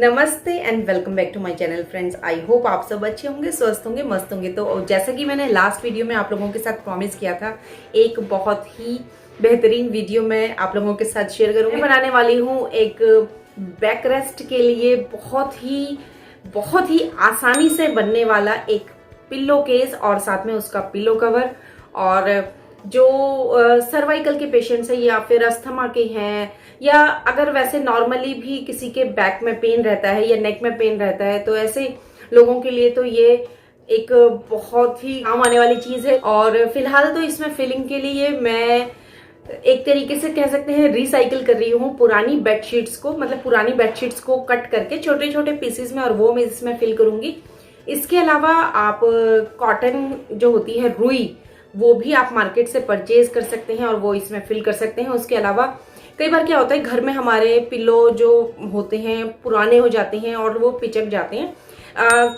नमस्ते and welcome back to my channel friends. I hope आप सब अच्छे होंगे, स्वस्थ होंगे, मस्त होंगे। तो जैसा कि मैंने लास्ट वीडियो में आप लोगों के साथ प्रॉमिस किया था, एक बहुत ही बेहतरीन वीडियो मैं आप लोगों के साथ शेयर करूंगी। मैं बनाने वाली हूँ एक बैक रेस्ट के लिए बहुत ही आसानी से बनने वाला एक पिल्लो केस और साथ में उसका पिल्लो कवर। और जो सर्वाइकल के पेशेंट्स हैं या फिर अस्थमा के हैं, या अगर वैसे नॉर्मली भी किसी के बैक में पेन रहता है या नेक में पेन रहता है, तो ऐसे लोगों के लिए तो ये एक बहुत ही काम आने वाली चीज है। और फिलहाल तो इसमें फिलिंग के लिए मैं एक तरीके से कह सकते हैं रिसाइकिल कर रही हूँ पुरानी बेडशीट्स को, मतलब पुरानी बेडशीट्स को कट करके छोटे छोटे पीसेस में, और वो मैं इसमें फिल करूंगी। इसके अलावा आप कॉटन जो होती है रुई, वो भी आप मार्केट से परचेज कर सकते हैं और वो इसमें फिल कर सकते हैं। उसके अलावा कई बार क्या होता है, घर में हमारे पिल्लो जो होते हैं पुराने हो जाते हैं और वो पिचक जाते हैं।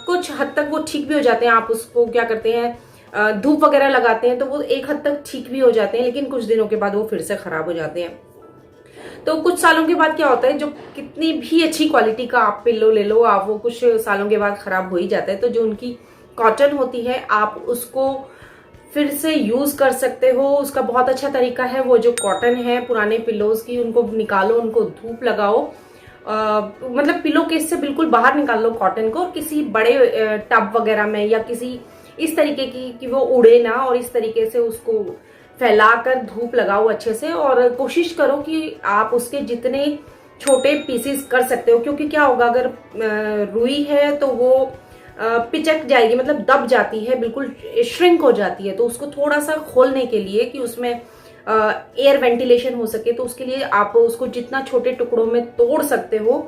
कुछ हद तक वो ठीक भी हो जाते हैं। आप उसको क्या करते हैं, धूप वगैरह लगाते हैं तो वो एक हद तक ठीक भी हो जाते हैं, लेकिन कुछ दिनों के बाद वो फिर से खराब हो जाते हैं। तो कुछ सालों के बाद क्या होता है, जो कितनी भी अच्छी क्वालिटी का आप पिल्लो ले लो, आप वो कुछ सालों के बाद खराब हो ही जाता है। तो जो उनकी कॉटन होती है, आप उसको फिर से यूज कर सकते हो। उसका बहुत अच्छा तरीका है, वो जो कॉटन है पुराने पिल्लोज की, उनको निकालो, उनको धूप लगाओ, मतलब पिलो केस से बिल्कुल बाहर निकाल लो कॉटन को, और किसी बड़े टब वगैरह में या किसी इस तरीके की कि वो उड़े ना, और इस तरीके से उसको फैलाकर धूप लगाओ अच्छे से। और कोशिश करो कि आप उसके जितने छोटे पीसेस कर सकते हो, क्योंकि क्या होगा, अगर रुई है तो वो पिचक जाएगी, मतलब दब जाती है, बिल्कुल श्रिंक हो जाती है। तो उसको थोड़ा सा खोलने के लिए कि उसमें एयर वेंटिलेशन हो सके, तो उसके लिए आप उसको जितना छोटे टुकड़ों में तोड़ सकते हो,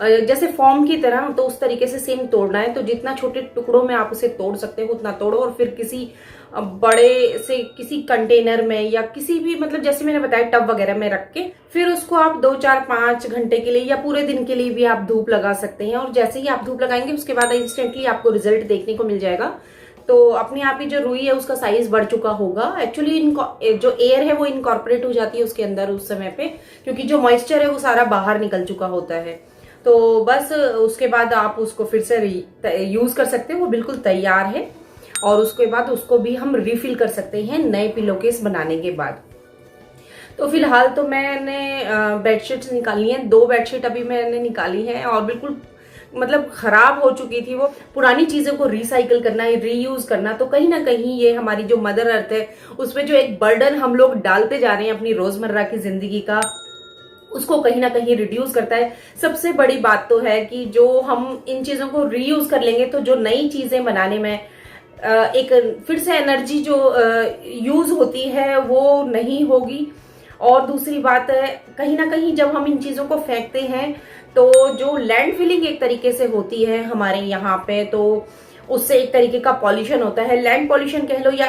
जैसे फॉर्म की तरह, तो उस तरीके से सेम तोड़ना है। तो जितना छोटे टुकड़ों में आप उसे तोड़ सकते हो उतना तोड़ो, और फिर किसी बड़े से किसी कंटेनर में या किसी भी, मतलब जैसे मैंने बताया टब वगैरह में रख के, फिर उसको आप 2 4 5 घंटे के लिए या पूरे दिन के लिए भी आप धूप लगा सकते हैं। और जैसे ही आप धूप लगाएंगे उसके बाद इंस्टेंटली आपको रिजल्ट देखने को मिल जाएगा। तो अपने आप ही जो रुई है उसका साइज बढ़ चुका होगा। एक्चुअली जो एयर है वो इनकॉर्पोरेट हो जाती है उसके अंदर उस समय पे, क्योंकि जो मॉइस्चर है वो सारा बाहर निकल चुका होता है। तो बस उसके बाद आप उसको फिर से यूज कर सकते हो, वो बिल्कुल तैयार है। और उसके बाद उसको भी हम रिफिल कर सकते हैं नए पिलो केस बनाने के बाद। तो फिलहाल तो मैंने बेडशीट्स निकाली हैं, 2 बेडशीट अभी मैंने निकाली हैं, और बिल्कुल मतलब खराब हो चुकी थी वो। पुरानी चीजों को रिसाइकिल करना, रीयूज करना, तो कहीं ना कहीं ये हमारी जो मदर अर्थ है उसमें जो एक बर्डन हम लोग डालते जा रहे हैं अपनी रोजमर्रा की जिंदगी का, उसको कहीं ना कहीं रिड्यूस करता है। सबसे बड़ी बात तो है कि जो हम इन चीजों को रीयूज कर लेंगे तो जो नई चीजें बनाने में एक फिर से एनर्जी जो यूज होती है वो नहीं होगी। और दूसरी बात है, कहीं ना कहीं जब हम इन चीजों को फेंकते हैं तो जो लैंड फिलिंग एक तरीके से होती है हमारे यहाँ पे, तो उससे एक तरीके का पॉल्यूशन होता है। लैंड पॉल्यूशन कह लो या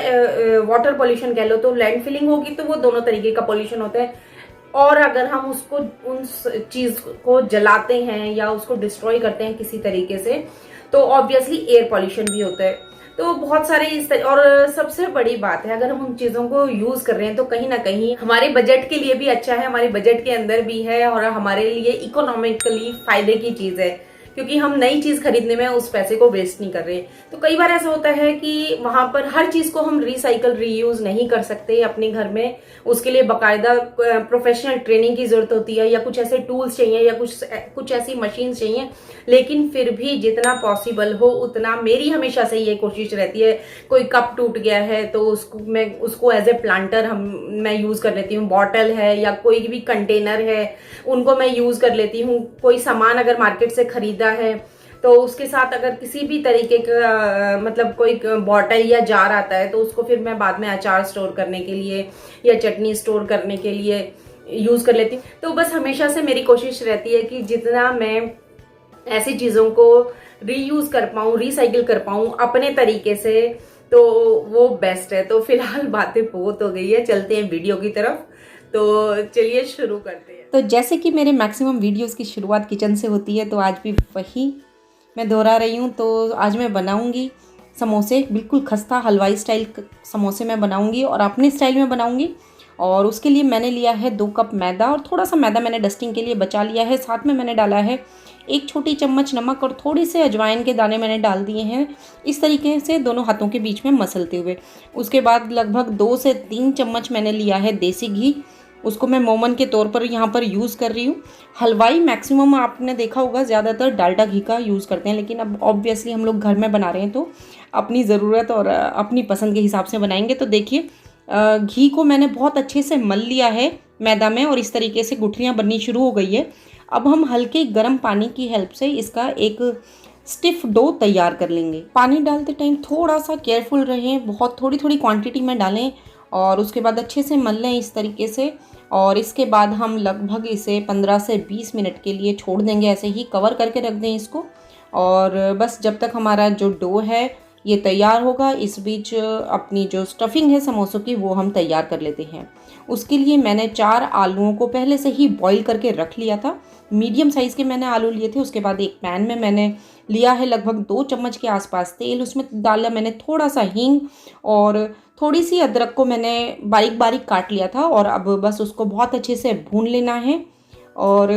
वाटर पॉल्यूशन कह लो, तो लैंड फिलिंग होगी तो वो दोनों तरीके का पॉल्यूशन होता है। और अगर हम उसको उस चीज को जलाते हैं या उसको डिस्ट्रॉय करते हैं किसी तरीके से, तो ऑब्वियसली एयर पॉल्यूशन भी होता है। तो बहुत सारे और सबसे बड़ी बात है, अगर हम उन चीजों को यूज कर रहे हैं तो कहीं ना कहीं हमारे बजट के लिए भी अच्छा है, हमारे बजट के अंदर भी है, और हमारे लिए इकोनॉमिकली फायदे की चीज है, क्योंकि हम नई चीज खरीदने में उस पैसे को वेस्ट नहीं कर रहे। तो कई बार ऐसा होता है कि वहां पर हर चीज को हम रिसाइकल रीयूज नहीं कर सकते अपने घर में। उसके लिए बकायदा प्रोफेशनल ट्रेनिंग की जरूरत होती है, या कुछ ऐसे टूल्स चाहिए, या कुछ ऐसी मशीन चाहिए। लेकिन फिर भी जितना पॉसिबल हो उतना मेरी हमेशा से ये कोशिश रहती है, कोई कप टूट गया है तो उसको एज ए प्लांटर मैं यूज कर लेती हूँ। बॉटल है या कोई भी कंटेनर है, उनको मैं यूज कर लेती हूँ। कोई सामान अगर मार्केट से खरीदा है तो उसके साथ अगर किसी भी तरीके का मतलब कोई बॉटल या जार आता है, तो उसको फिर मैं बाद में अचार स्टोर करने के लिए या चटनी स्टोर करने के लिए यूज कर लेती हूँ। तो बस हमेशा से मेरी कोशिश रहती है कि जितना मैं ऐसी चीजों को रीयूज कर पाऊँ, रिसाइकिल कर पाऊँ अपने तरीके से, तो वो बेस्ट है। तो फिलहाल बातें बहुत हो गई है, चलते हैं वीडियो की तरफ। तो चलिए शुरू करते हैं। तो जैसे कि मेरे मैक्सिमम वीडियोस की शुरुआत किचन से होती है, तो आज भी वही मैं दोहरा रही हूँ। तो आज मैं बनाऊँगी समोसे, बिल्कुल खस्ता हलवाई स्टाइल समोसे मैं बनाऊँगी, और अपने स्टाइल में बनाऊँगी। और उसके लिए मैंने लिया है 2 कप मैदा और थोड़ा सा मैदा मैंने डस्टिंग के लिए बचा लिया है। साथ में मैंने डाला है 1 छोटी चम्मच नमक और थोड़े से अजवाइन के दाने मैंने डाल दिए हैं, इस तरीके से दोनों हाथों के बीच में मसलते हुए। उसके बाद लगभग 2 से 3 चम्मच मैंने लिया है देसी घी, उसको मैं मोमन के तौर पर यहाँ पर यूज़ कर रही हूँ। हलवाई मैक्सिमम आपने देखा होगा ज़्यादातर डाल्डा घी का यूज़ करते हैं, लेकिन अब ऑब्वियसली हम लोग घर में बना रहे हैं तो अपनी ज़रूरत और अपनी पसंद के हिसाब से बनाएंगे। तो देखिए घी को मैंने बहुत अच्छे से मल लिया है मैदा में और इस तरीके से गुठलियाँ बननी शुरू हो गई है। अब हम हल्के गर्म पानी की हेल्प से इसका एक स्टिफ डो तैयार कर लेंगे। पानी डालते टाइम थोड़ा सा केयरफुल रहें, बहुत थोड़ी थोड़ी क्वांटिटी में डालें और उसके बाद अच्छे से मल लें इस तरीके से। और इसके बाद हम लगभग इसे 15 से 20 मिनट के लिए छोड़ देंगे, ऐसे ही कवर करके रख दें इसको। और बस जब तक हमारा जो डो है ये तैयार होगा, इस बीच अपनी जो स्टफिंग है समोसों की वो हम तैयार कर लेते हैं। उसके लिए मैंने 4 आलूओं को पहले से ही बॉईल करके रख लिया था। मीडियम साइज़ के मैंने आलू लिए थे। उसके बाद एक पैन में मैंने लिया है लगभग 2 चम्मच के आसपास तेल, उसमें डाला मैंने थोड़ा सा हींग और थोड़ी सी अदरक को मैंने बारीक बारीक काट लिया था। और अब बस उसको बहुत अच्छे से भून लेना है। और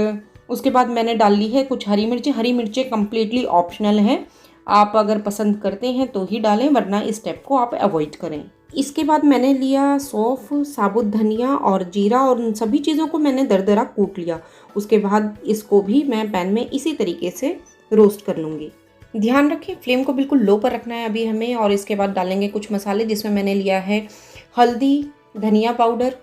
उसके बाद मैंने डाल ली है कुछ हरी मिर्ची। हरी मिर्चें कम्प्लीटली ऑप्शनल है, आप अगर पसंद करते हैं तो ही डालें, वरना इस स्टेप को आप अवॉइड करें। इसके बाद मैंने लिया सौंफ, साबुत धनिया और जीरा और उन सभी चीज़ों को मैंने दरदरा कूट लिया। उसके बाद इसको भी मैं पैन में इसी तरीके से रोस्ट कर लूँगी। ध्यान रखें फ्लेम को बिल्कुल लो पर रखना है अभी हमें। और इसके बाद डालेंगे कुछ मसाले, जिसमें मैंने लिया है हल्दी, धनिया पाउडर,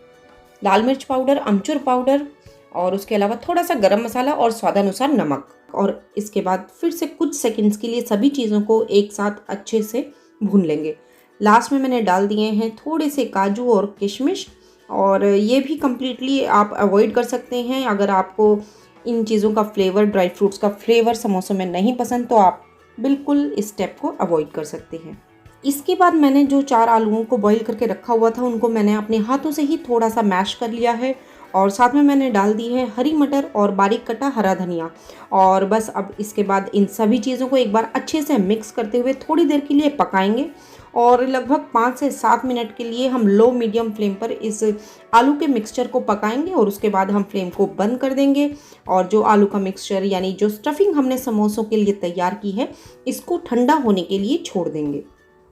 लाल मिर्च पाउडर, अमचूर पाउडर और उसके अलावा थोड़ा सा गरम मसाला और स्वादानुसार नमक। और इसके बाद फिर से कुछ सेकंड्स के लिए सभी चीज़ों को एक साथ अच्छे से भून लेंगे। लास्ट में मैंने डाल दिए हैं थोड़े से काजू और किशमिश, और ये भी कम्प्लीटली आप अवॉइड कर सकते हैं। अगर आपको इन चीज़ों का फ्लेवर, ड्राई फ्रूट्स का फ्लेवर समोसों में नहीं पसंद तो आप बिल्कुल इस स्टेप को अवॉइड कर सकते हैं। इसके बाद मैंने जो 4 आलूओं को बॉईल करके रखा हुआ था उनको मैंने अपने हाथों से ही थोड़ा सा मैश कर लिया है। और साथ में मैंने डाल दी है हरी मटर और बारीक कटा हरा धनिया। और बस अब इसके बाद इन सभी चीज़ों को एक बार अच्छे से मिक्स करते हुए थोड़ी देर के लिए पकाएंगे। और लगभग 5 से 7 मिनट के लिए हम लो मीडियम फ्लेम पर इस आलू के मिक्सचर को पकाएंगे। और उसके बाद हम फ्लेम को बंद कर देंगे और जो आलू का मिक्सचर यानी जो स्टफिंग हमने समोसों के लिए तैयार की है इसको ठंडा होने के लिए छोड़ देंगे।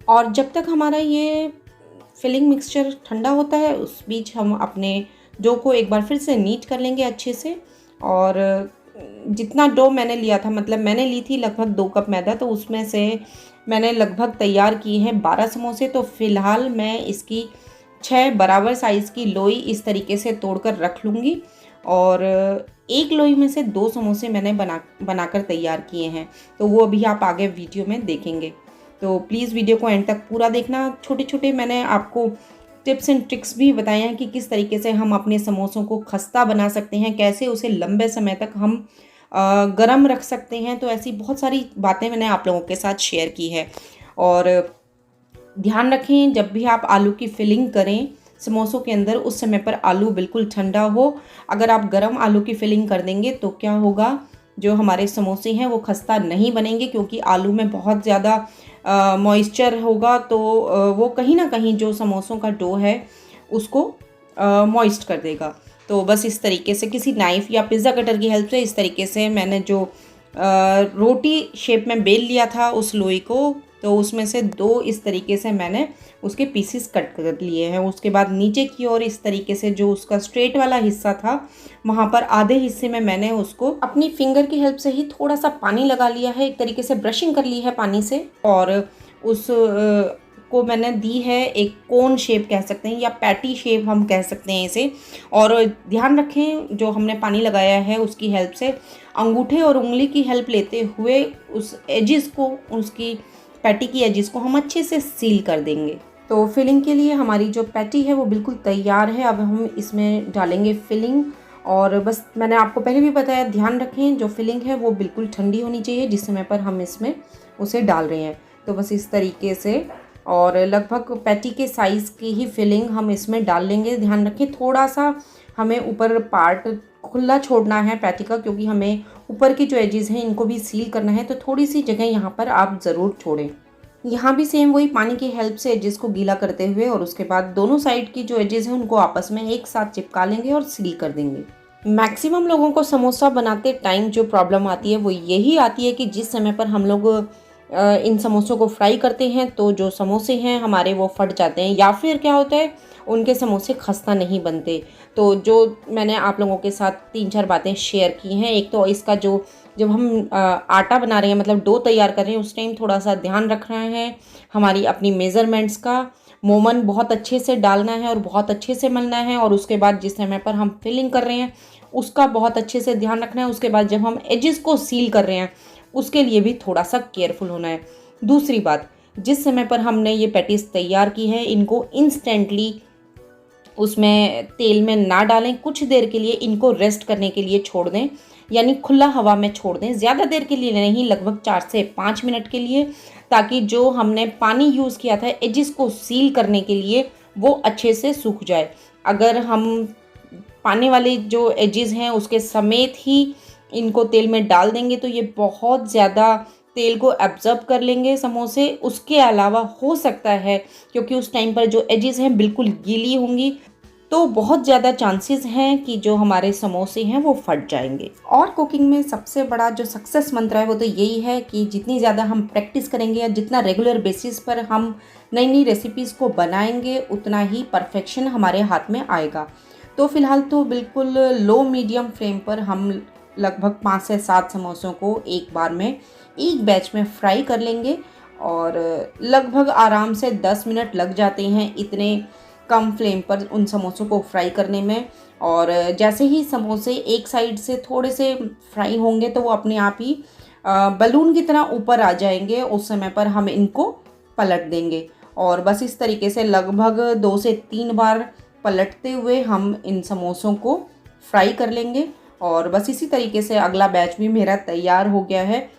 और जब तक हमारा ये फिलिंग मिक्सचर ठंडा होता है उस बीच हम अपने डो को एक बार फिर से नीट कर लेंगे अच्छे से। और जितना डो मैंने लिया था, मतलब मैंने ली थी लगभग 2 कप मैदा, तो उसमें से मैंने लगभग तैयार किए हैं 12 समोसे। तो फ़िलहाल मैं इसकी 6 बराबर साइज़ की लोई इस तरीके से तोड़कर रख लूँगी। और एक लोई में से 2 समोसे मैंने बनाकर तैयार किए हैं, तो वो अभी आप आगे वीडियो में देखेंगे। तो प्लीज़ वीडियो को एंड तक पूरा देखना। छोटे छोटे मैंने आपको टिप्स एंड ट्रिक्स भी बताए हैं कि किस तरीके से हम अपने समोसों को खस्ता बना सकते हैं, कैसे उसे लंबे समय तक हम गरम रख सकते हैं। तो ऐसी बहुत सारी बातें मैंने आप लोगों के साथ शेयर की है। और ध्यान रखें जब भी आप आलू की फिलिंग करें समोसों के अंदर, उस समय पर आलू बिल्कुल ठंडा हो। अगर आप गरम आलू की फिलिंग कर देंगे तो क्या होगा, जो हमारे समोसे हैं वो खस्ता नहीं बनेंगे, क्योंकि आलू में बहुत ज़्यादा मॉइस्चर होगा। तो वो कहीं ना कहीं जो समोसों का डो है उसको मॉइस्ट कर देगा। तो बस इस तरीके से किसी नाइफ़ या पिज़्ज़ा कटर की हेल्प से इस तरीके से मैंने जो रोटी शेप में बेल लिया था उस लोई को, तो उसमें से 2 इस तरीके से मैंने उसके पीसेस कट कर लिए हैं। उसके बाद नीचे की ओर इस तरीके से जो उसका स्ट्रेट वाला हिस्सा था वहाँ पर आधे हिस्से में मैंने उसको अपनी फिंगर की हेल्प से ही थोड़ा सा पानी लगा लिया है, एक तरीके से ब्रशिंग कर ली है पानी से। और उस को मैंने दी है एक कोन शेप कह सकते हैं या पैटी शेप हम कह सकते हैं इसे। और ध्यान रखें जो हमने पानी लगाया है उसकी हेल्प से अंगूठे और उंगली की हेल्प लेते हुए उस एजिस को, उसकी पैटी की एजिस को हम अच्छे से सील कर देंगे। तो फिलिंग के लिए हमारी जो पैटी है वो बिल्कुल तैयार है। अब हम इसमें डालेंगे फिलिंग। और बस मैंने आपको पहले भी बताया, ध्यान रखें जो फिलिंग है वो बिल्कुल ठंडी होनी चाहिए जिस समय पर हम इसमें उसे डाल रहे हैं। तो बस इस तरीके से, और लगभग पैटी के साइज़ की ही फिलिंग हम इसमें डाल लेंगे। ध्यान रखें थोड़ा सा हमें ऊपर पार्ट खुला छोड़ना है पैटी का, क्योंकि हमें ऊपर की जो एजेस हैं इनको भी सील करना है। तो थोड़ी सी जगह यहाँ पर आप ज़रूर छोड़ें। यहाँ भी सेम वही पानी की हेल्प से एजेस को गीला करते हुए और उसके बाद दोनों साइड की जो एजेस हैं उनको आपस में एक साथ चिपका लेंगे और सील कर देंगे। मैक्सिमम लोगों को समोसा बनाते टाइम जो प्रॉब्लम आती है वो यही आती है कि जिस समय पर हम लोग इन समोसों को फ्राई करते हैं तो जो समोसे हैं हमारे वो फट जाते हैं, या फिर क्या होता है उनके समोसे खस्ता नहीं बनते। तो जो मैंने आप लोगों के साथ 3-4 बातें शेयर की हैं, एक तो इसका जो जब हम आटा बना रहे हैं मतलब डो तैयार कर रहे हैं उस टाइम थोड़ा सा ध्यान रखना है हमारी अपनी मेज़रमेंट्स का। मोमन बहुत अच्छे से डालना है और बहुत अच्छे से मलना है, और उसके बाद जिस समय पर हम फिलिंग कर रहे हैं उसका बहुत अच्छे से ध्यान रखना है। उसके बाद जब हम एजेस को सील कर रहे हैं उसके लिए भी थोड़ा सा केयरफुल होना है। दूसरी बात, जिस समय पर हमने ये पैटीज तैयार की है इनको इंस्टेंटली उसमें तेल में ना डालें, कुछ देर के लिए इनको रेस्ट करने के लिए छोड़ दें, यानी खुला हवा में छोड़ दें, ज़्यादा देर के लिए नहीं, लगभग 4 से 5 मिनट के लिए, ताकि जो हमने पानी यूज़ किया था एजिस को सील करने के लिए वो अच्छे से सूख जाए। अगर हम पानी वाले जो एजिस हैं उसके समेत ही इनको तेल में डाल देंगे तो ये बहुत ज़्यादा तेल को एब्जॉर्ब कर लेंगे समोसे। उसके अलावा हो सकता है क्योंकि उस टाइम पर जो एजेस हैं बिल्कुल गीली होंगी तो बहुत ज़्यादा चांसेस हैं कि जो हमारे समोसे हैं वो फट जाएंगे। और कुकिंग में सबसे बड़ा जो सक्सेस मंत्र है वो तो यही है कि जितनी ज़्यादा हम प्रैक्टिस करेंगे या जितना रेगुलर बेसिस पर हम नई नई रेसिपीज़ को बनाएंगे उतना ही परफेक्शन हमारे हाथ में आएगा। तो फ़िलहाल तो बिल्कुल लो मीडियम फ्लेम पर हम लगभग 5 से 7 समोसों को एक बार में एक बैच में फ्राई कर लेंगे, और लगभग आराम से 10 मिनट लग जाते हैं इतने कम फ्लेम पर उन समोसों को फ्राई करने में। और जैसे ही समोसे एक साइड से थोड़े से फ्राई होंगे तो वो अपने आप ही बलून की तरह ऊपर आ जाएंगे, उस समय पर हम इनको पलट देंगे। और बस इस तरीके से लगभग 2 से 3 बार पलटते हुए हम इन समोसों को फ्राई कर लेंगे। और बस इसी तरीके से अगला बैच भी मेरा तैयार हो गया है।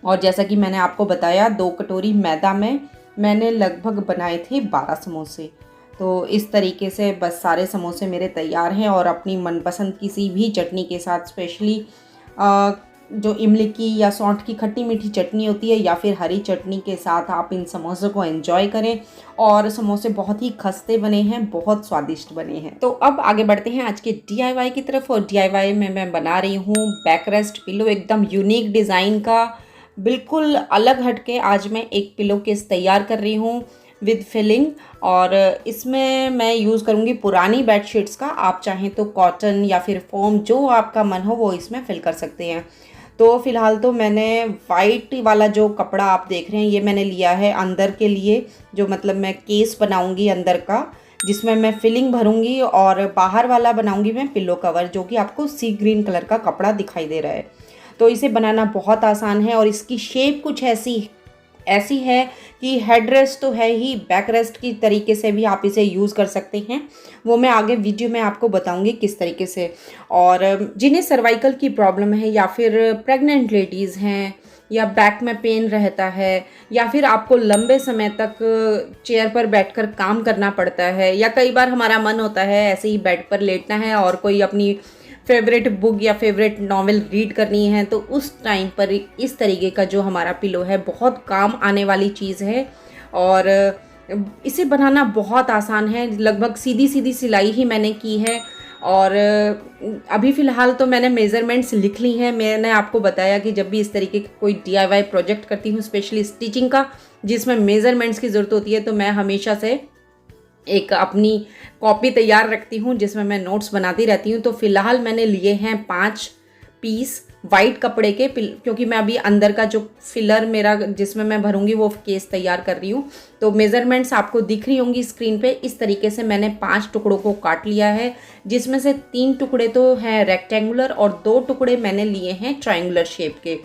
और जैसा कि मैंने आपको बताया 2 कटोरी मैदा में मैंने लगभग बनाए थे 12 समोसे। तो इस तरीके से बस सारे समोसे मेरे तैयार हैं, और अपनी मनपसंद किसी भी चटनी के साथ, स्पेशली जो इमली की या सौंठ की खट्टी मीठी चटनी होती है या फिर हरी चटनी के साथ आप इन समोसों को एंजॉय करें। और समोसे बहुत ही खस्ते बने हैं, बहुत स्वादिष्ट बने हैं। तो अब आगे बढ़ते हैं आज के DIY की तरफ। और DIY में मैं बना रही हूँ बैक रेस्ट पिलो, एकदम यूनिक डिज़ाइन का, बिल्कुल अलग हटके आज मैं एक पिलो केस तैयार कर रही हूँ विद फिलिंग। और इसमें मैं यूज़ करूँगी पुरानी बेडशीट्स का, आप चाहें तो कॉटन या फिर फोम जो आपका मन हो वो इसमें फिल कर सकते हैं। तो फ़िलहाल तो मैंने वाइट वाला जो कपड़ा आप देख रहे हैं ये मैंने लिया है अंदर के लिए, जो मतलब मैं केस बनाऊँगी अंदर का जिसमें मैं फिलिंग भरूँगी, और बाहर वाला बनाऊँगी मैं पिलो कवर जो कि आपको सी ग्रीन कलर का कपड़ा दिखाई दे रहा है। तो इसे बनाना बहुत आसान है, और इसकी शेप कुछ ऐसी है कि हेड रेस्ट तो है ही, बैक रेस्ट की तरीके से भी आप इसे यूज़ कर सकते हैं। वो मैं आगे वीडियो में आपको बताऊंगी किस तरीके से। और जिन्हें सर्वाइकल की प्रॉब्लम है या फिर प्रेग्नेंट लेडीज़ हैं या बैक में पेन रहता है या फिर आपको लंबे समय तक चेयर पर बैठकर काम करना पड़ता है, या कई बार हमारा मन होता है ऐसे ही बेड पर लेटना है और कोई अपनी फेवरेट बुक या फेवरेट नॉवेल रीड करनी है, तो उस टाइम पर इस तरीके का जो हमारा पिलो है बहुत काम आने वाली चीज़ है। और इसे बनाना बहुत आसान है, लगभग सीधी सीधी सिलाई ही मैंने की है। और अभी फ़िलहाल तो मैंने मेज़रमेंट्स लिख ली हैं। मैंने आपको बताया कि जब भी इस तरीके का कोई DIY प्रोजेक्ट करती हूँ स्पेशली स्टिचिंग का जिसमें मेज़रमेंट्स की ज़रूरत होती है, तो मैं हमेशा से एक अपनी कॉपी तैयार रखती हूँ जिसमें मैं नोट्स बनाती रहती हूँ। तो फ़िलहाल मैंने लिए हैं 5 पीस वाइट कपड़े के, क्योंकि मैं अभी अंदर का जो फिलर मेरा जिसमें मैं भरूंगी वो केस तैयार कर रही हूँ। तो मेज़रमेंट्स आपको दिख रही होंगी स्क्रीन पे। इस तरीके से मैंने 5 टुकड़ों को काट लिया है, जिसमें से 3 टुकड़े तो हैं रेक्टेंगुलर और 2 टुकड़े मैंने लिए हैं ट्रायंगुलर शेप के।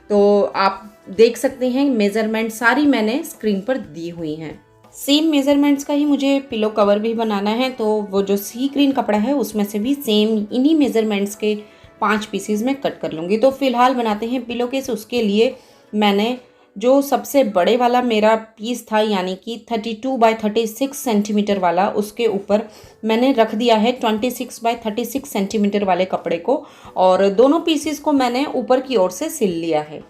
तो आप देख सकते हैं मेज़रमेंट सारी मैंने स्क्रीन पर दी हुई हैं। सेम मेज़रमेंट्स का ही मुझे पिलो कवर भी बनाना है, तो वो जो सी ग्रीन कपड़ा है उसमें से भी सेम इन्हीं मेज़रमेंट्स के 5 पीसेस में कट कर लूँगी। तो फ़िलहाल बनाते हैं पिलो केस। उसके लिए मैंने जो सबसे बड़े वाला मेरा पीस था यानी कि 32 बाय 36 सेंटीमीटर वाला, उसके ऊपर मैंने रख दिया है 26 बाय 36 सेंटीमीटर वाले कपड़े को, और दोनों पीसेस को मैंने ऊपर की ओर से सिल लिया है।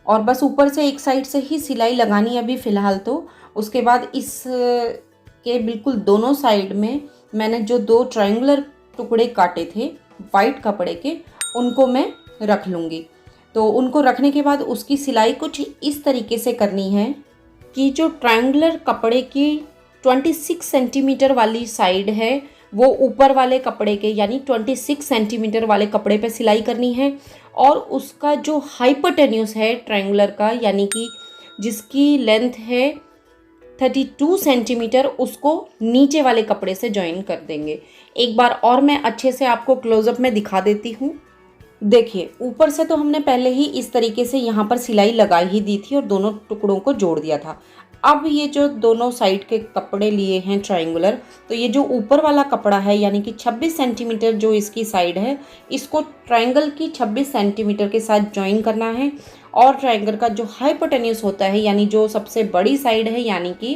और बस ऊपर से एक साइड से ही सिलाई लगानी है अभी फ़िलहाल तो। उसके बाद इस के बिल्कुल दोनों साइड में मैंने जो 2 ट्रायंगुलर टुकड़े काटे थे वाइट कपड़े के, उनको मैं रख लूँगी। तो उनको रखने के बाद उसकी सिलाई कुछ इस तरीके से करनी है कि जो ट्रायंगुलर कपड़े की 26 सेंटीमीटर वाली साइड है वो ऊपर वाले कपड़े के यानी 26 सेंटीमीटर वाले कपड़े पे सिलाई करनी है, और उसका जो हाइपोटेन्यूस है ट्रायंगुलर का यानी कि जिसकी लेंथ है 32 सेंटीमीटर, उसको नीचे वाले कपड़े से जॉइन कर देंगे। एक बार और मैं अच्छे से आपको क्लोजअप में दिखा देती हूँ। देखिए, ऊपर से तो हमने पहले ही इस तरीके से यहाँ पर सिलाई लगा ही दी थी और दोनों टुकड़ों को जोड़ दिया था। अब ये जो दोनों साइड के कपड़े लिए हैं ट्रायंगुलर, तो ये जो ऊपर वाला कपड़ा है यानी कि 26 सेंटीमीटर जो इसकी साइड है, इसको ट्रायंगल की 26 सेंटीमीटर के साथ जॉइन करना है। और ट्रायंगल का जो हाइपोटेन्यूस होता है यानी जो सबसे बड़ी साइड है यानी कि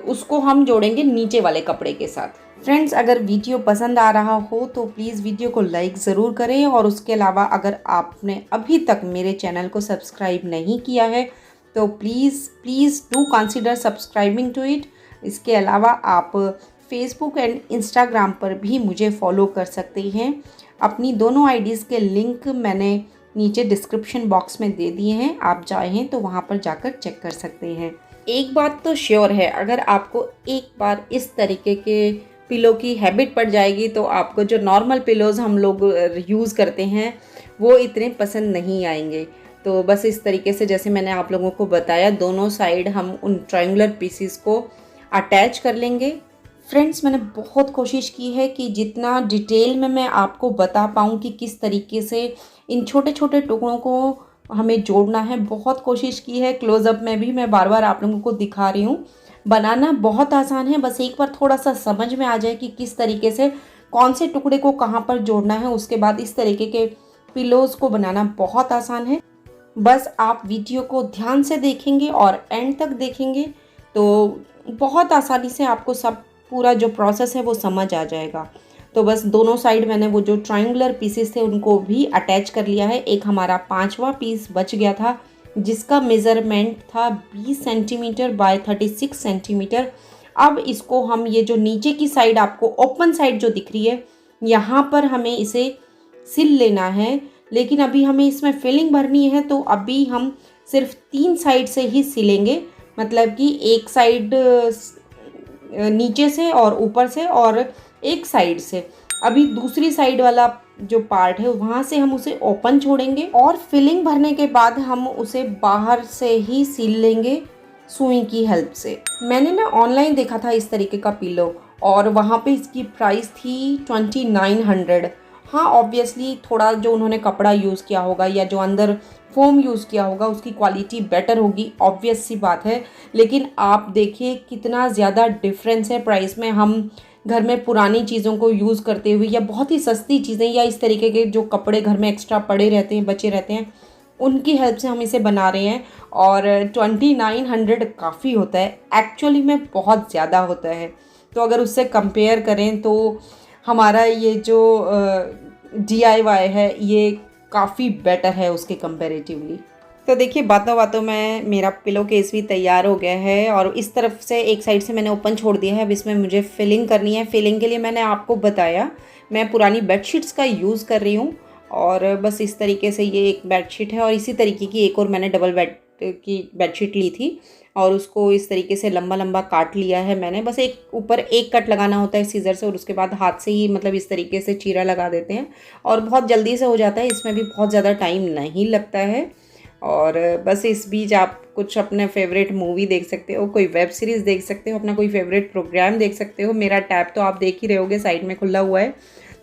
उसको हम जोड़ेंगे नीचे वाले कपड़े के साथ। फ्रेंड्स, अगर वीडियो पसंद आ रहा हो तो प्लीज़ वीडियो को लाइक ज़रूर करें, और उसके अलावा अगर आपने अभी तक मेरे चैनल को सब्सक्राइब नहीं किया है तो please do consider subscribing to it. इसके अलावा आप फेसबुक एंड इंस्टाग्राम पर भी मुझे फॉलो कर सकते हैं। अपनी दोनों आईडीज़ के लिंक मैंने नीचे डिस्क्रिप्शन बॉक्स में दे दिए हैं, आप चाहें तो वहाँ पर जाकर चेक कर सकते हैं। एक बात तो श्योर है, अगर आपको एक बार इस तरीके के पिलो की हैबिट पड़ जाएगी तो आपको जो नॉर्मल पिलोज़ हम लोग यूज़ करते हैं वो इतने पसंद नहीं आएंगे। तो बस इस तरीके से जैसे मैंने आप लोगों को बताया, दोनों साइड हम उन ट्रायंगुलर पीसीस को अटैच कर लेंगे। फ्रेंड्स, मैंने बहुत कोशिश की है कि जितना डिटेल में मैं आपको बता पाऊँ कि किस तरीके से इन छोटे छोटे टुकड़ों को हमें जोड़ना है, बहुत कोशिश की है। क्लोज़अप में भी मैं बार बार आप लोगों को दिखा रही हूँ। बनाना बहुत आसान है, बस एक बार थोड़ा सा समझ में आ जाए कि किस तरीके से कौन से टुकड़े को कहाँ पर जोड़ना है, उसके बाद इस तरीके के पिलोज़ को बनाना बहुत आसान है। बस आप वीडियो को ध्यान से देखेंगे और एंड तक देखेंगे तो बहुत आसानी से आपको सब पूरा जो प्रोसेस है वो समझ आ जाएगा। तो बस दोनों साइड मैंने वो जो ट्रायंगुलर पीसेस थे उनको भी अटैच कर लिया है। एक हमारा 5वां पीस बच गया था जिसका मेज़रमेंट था 20 सेंटीमीटर बाय 36 सेंटीमीटर। अब इसको हम ये जो नीचे की साइड आपको ओपन साइड जो दिख रही है, यहाँ पर हमें इसे सिल लेना है, लेकिन अभी हमें इसमें फिलिंग भरनी है तो अभी हम सिर्फ 3 साइड से ही सिलेंगे। मतलब कि एक साइड नीचे से और ऊपर से और एक साइड से। अभी दूसरी साइड वाला जो पार्ट है वहाँ से हम उसे ओपन छोड़ेंगे और फिलिंग भरने के बाद हम उसे बाहर से ही सिल लेंगे सुई की हेल्प से। मैंने ना ऑनलाइन देखा था इस तरीके का पिलो और वहाँ पे इसकी प्राइस थी 2900। हाँ, ऑब्वियसली थोड़ा जो उन्होंने कपड़ा यूज़ किया होगा या जो अंदर फोम यूज़ किया होगा उसकी क्वालिटी बेटर होगी, ऑब्वियस सी बात है। लेकिन आप देखिए कितना ज़्यादा डिफरेंस है प्राइस में। हम घर में पुरानी चीज़ों को यूज़ करते हुए या बहुत ही सस्ती चीज़ें या इस तरीके के जो कपड़े घर में एक्स्ट्रा पड़े रहते हैं, बचे रहते हैं, उनकी हेल्प से हम इसे बना रहे हैं। और 2900 काफ़ी होता है, एक्चुअली में बहुत ज़्यादा होता है। तो अगर उससे कंपेयर करें तो हमारा ये जो DIY है ये काफ़ी बेटर है उसके कंपैरेटिवली। तो देखिए बातों बातों में मेरा पिलो केस भी तैयार हो गया है और इस तरफ से एक साइड से मैंने ओपन छोड़ दिया है। अब इसमें मुझे फिलिंग करनी है। फिलिंग के लिए मैंने आपको बताया मैं पुरानी बेडशीट्स का यूज़ कर रही हूँ और बस इस तरीके से ये एक बेडशीट है और इसी तरीके की एक और मैंने डबल बेड की बेडशीट ली थी और उसको इस तरीके से लंबा लंबा काट लिया है मैंने। बस एक ऊपर एक कट लगाना होता है सीजर से और उसके बाद हाथ से ही मतलब इस तरीके से चीरा लगा देते हैं और बहुत जल्दी से हो जाता है। इसमें भी बहुत ज़्यादा टाइम नहीं लगता है। और बस इस बीच आप कुछ अपने फेवरेट मूवी देख सकते हो, कोई वेब सीरीज़ देख सकते हो, अपना कोई फेवरेट प्रोग्राम देख सकते हो। मेरा टैब तो आप देख ही रहे होगे साइड में खुला हुआ है,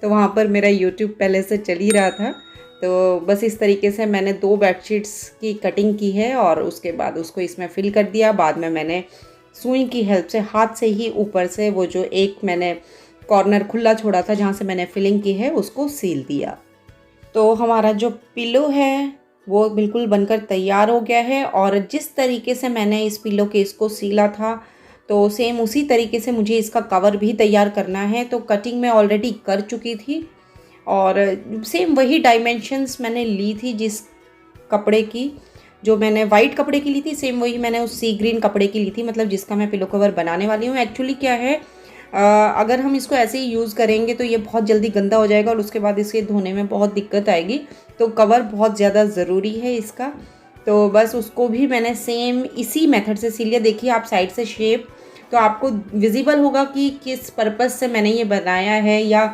तो वहाँ पर मेरा यूट्यूब पहले से चल ही रहा था। तो बस इस तरीके से मैंने 2 बेडशीट्स की कटिंग की है और उसके बाद उसको इसमें फिल कर दिया। बाद में मैंने सुई की हेल्प से हाथ से ही ऊपर से वो जो एक मैंने कॉर्नर खुला छोड़ा था जहाँ से मैंने फिलिंग की है उसको सील दिया। तो हमारा जो पिलो है वो बिल्कुल बनकर तैयार हो गया है और जिस तरीके से मैंने इस पिलो केस को सीला था तो सेम उसी तरीके से मुझे इसका कवर भी तैयार करना है। तो कटिंग मैं ऑलरेडी कर चुकी थी और सेम वही डायमेंशंस मैंने ली थी जिस कपड़े की, जो मैंने वाइट कपड़े की ली थी सेम वही मैंने उस सी ग्रीन कपड़े की ली थी, मतलब जिसका मैं पिलो कवर बनाने वाली हूँ। एक्चुअली क्या है, अगर हम इसको ऐसे ही यूज़ करेंगे तो ये बहुत जल्दी गंदा हो जाएगा और उसके बाद इसे धोने में बहुत दिक्कत आएगी। तो कवर बहुत ज़्यादा ज़रूरी है इसका। तो बस उसको भी मैंने सेम इसी मेथड से सिल लिया। देखिए आप साइड से शेप, तो आपको विजिबल होगा कि किस पर्पज़ से मैंने ये बनाया है या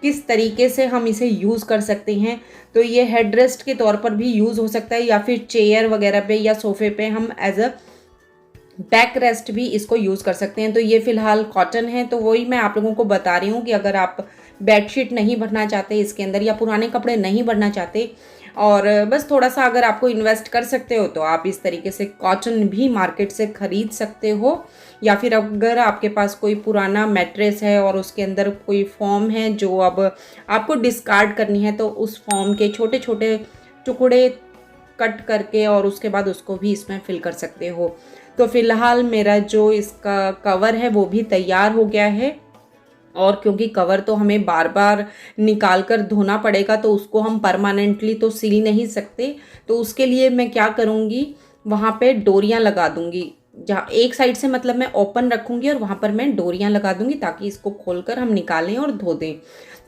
किस तरीके से हम इसे यूज़ कर सकते हैं। तो ये हेड रेस्ट के तौर पर भी यूज़ हो सकता है या फिर चेयर वगैरह पे या सोफ़े पे हम एज अ बैक रेस्ट भी इसको यूज़ कर सकते हैं। तो ये फ़िलहाल कॉटन है, तो वही मैं आप लोगों को बता रही हूँ कि अगर आप बेडशीट नहीं भरना चाहते इसके अंदर या पुराने कपड़े नहीं भरना चाहते और बस थोड़ा सा अगर आपको इन्वेस्ट कर सकते हो तो आप इस तरीके से कॉटन भी मार्केट से ख़रीद सकते हो। या फिर अगर आपके पास कोई पुराना मैट्रेस है और उसके अंदर कोई फॉर्म है जो अब आपको डिस्कार्ड करनी है, तो उस फॉर्म के छोटे छोटे टुकड़े कट करके और उसके बाद उसको भी इसमें फिल कर सकते हो। तो फ़िलहाल मेरा जो इसका कवर है वो भी तैयार हो गया है। और क्योंकि कवर तो हमें बार बार निकाल कर धोना पड़ेगा, तो उसको हम परमानेंटली तो सिल नहीं सकते। तो उसके लिए मैं क्या करूँगी, वहाँ पे डोरियाँ लगा दूँगी। जहाँ एक साइड से मतलब मैं ओपन रखूँगी और वहाँ पर मैं डोरियाँ लगा दूँगी ताकि इसको खोलकर हम निकालें और धो दें।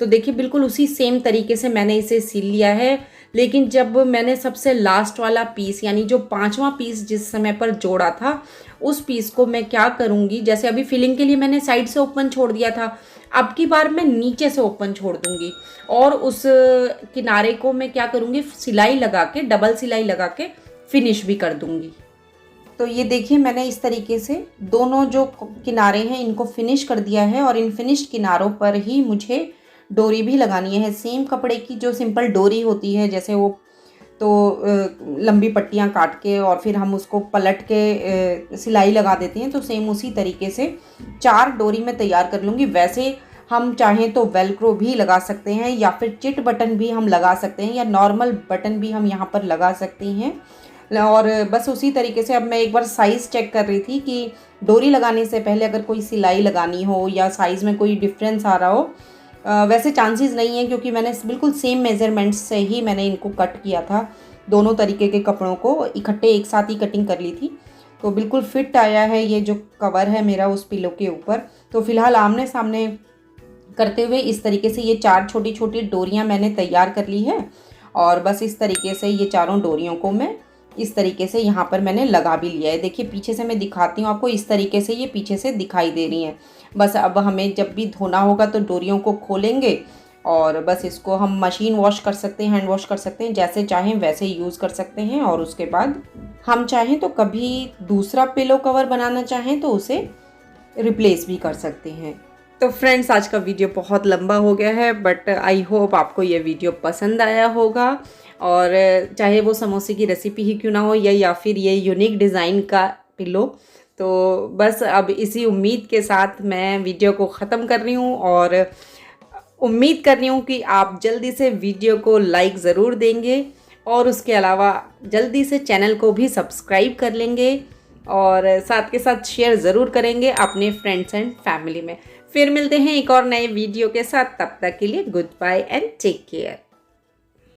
तो देखिए बिल्कुल उसी सेम तरीके से मैंने इसे सिल लिया है। लेकिन जब मैंने सबसे लास्ट वाला पीस यानी जो 5वां पीस जिस समय पर जोड़ा था, उस पीस को मैं क्या करूँगी, जैसे अभी फिलिंग के लिए मैंने साइड से ओपन छोड़ दिया था, अब की बार मैं नीचे से ओपन छोड़ दूँगी और उस किनारे को मैं क्या करूँगी, सिलाई लगा के, डबल सिलाई लगा के फिनिश भी कर दूँगी। तो ये देखिए मैंने इस तरीके से दोनों जो किनारे हैं इनको फिनिश कर दिया है और इन फिनिश्ड किनारों पर ही मुझे डोरी भी लगानी है। सेम कपड़े की जो सिंपल डोरी होती है, जैसे वो तो लंबी पट्टियाँ काट के और फिर हम उसको पलट के सिलाई लगा देते हैं, तो सेम उसी तरीके से 4 डोरी मैं तैयार कर लूँगी। वैसे हम चाहें तो वेलक्रो भी लगा सकते हैं या फिर चिट बटन भी हम लगा सकते हैं या नॉर्मल बटन भी हम यहाँ पर लगा सकते हैं। और बस उसी तरीके से अब मैं एक बार साइज़ चेक कर रही थी कि डोरी लगाने से पहले अगर कोई सिलाई लगानी हो या साइज़ में कोई डिफरेंस आ रहा हो। वैसे चांसेस नहीं है क्योंकि मैंने बिल्कुल सेम मेज़रमेंट्स से ही मैंने इनको कट किया था। दोनों तरीके के कपड़ों को इकट्ठे एक साथ ही कटिंग कर ली थी, तो बिल्कुल फिट आया है ये जो कवर है मेरा उस पिलो के ऊपर। तो फिलहाल आमने सामने करते हुए इस तरीके से ये 4 छोटी छोटी डोरियाँ मैंने तैयार कर ली है और बस इस तरीके से ये चारों डोरियों को मैं इस तरीके से यहाँ पर मैंने लगा भी लिया है। देखिए पीछे से मैं दिखाती हूँ आपको, इस तरीके से ये पीछे से दिखाई दे रही हैं। बस अब हमें जब भी धोना होगा तो डोरियों को खोलेंगे और बस इसको हम मशीन वॉश कर सकते हैं, हैंड वॉश कर सकते हैं, जैसे चाहें वैसे यूज़ कर सकते हैं। और उसके बाद हम चाहें तो कभी दूसरा पिलो कवर बनाना चाहें तो उसे रिप्लेस भी कर सकते हैं। तो फ्रेंड्स आज का वीडियो बहुत लंबा हो गया है, बट आई होप आपको ये वीडियो पसंद आया होगा। और चाहे वो समोसे की रेसिपी ही क्यों ना हो या फिर ये यूनिक डिज़ाइन का पिलो, तो बस अब इसी उम्मीद के साथ मैं वीडियो को ख़त्म कर रही हूँ और उम्मीद कर रही हूँ कि आप जल्दी से वीडियो को लाइक ज़रूर देंगे और उसके अलावा जल्दी से चैनल को भी सब्सक्राइब कर लेंगे और साथ के साथ शेयर ज़रूर करेंगे अपने फ्रेंड्स एंड फैमिली में। फिर मिलते हैं एक और नए वीडियो के साथ, तब तक के लिए goodbye and take care.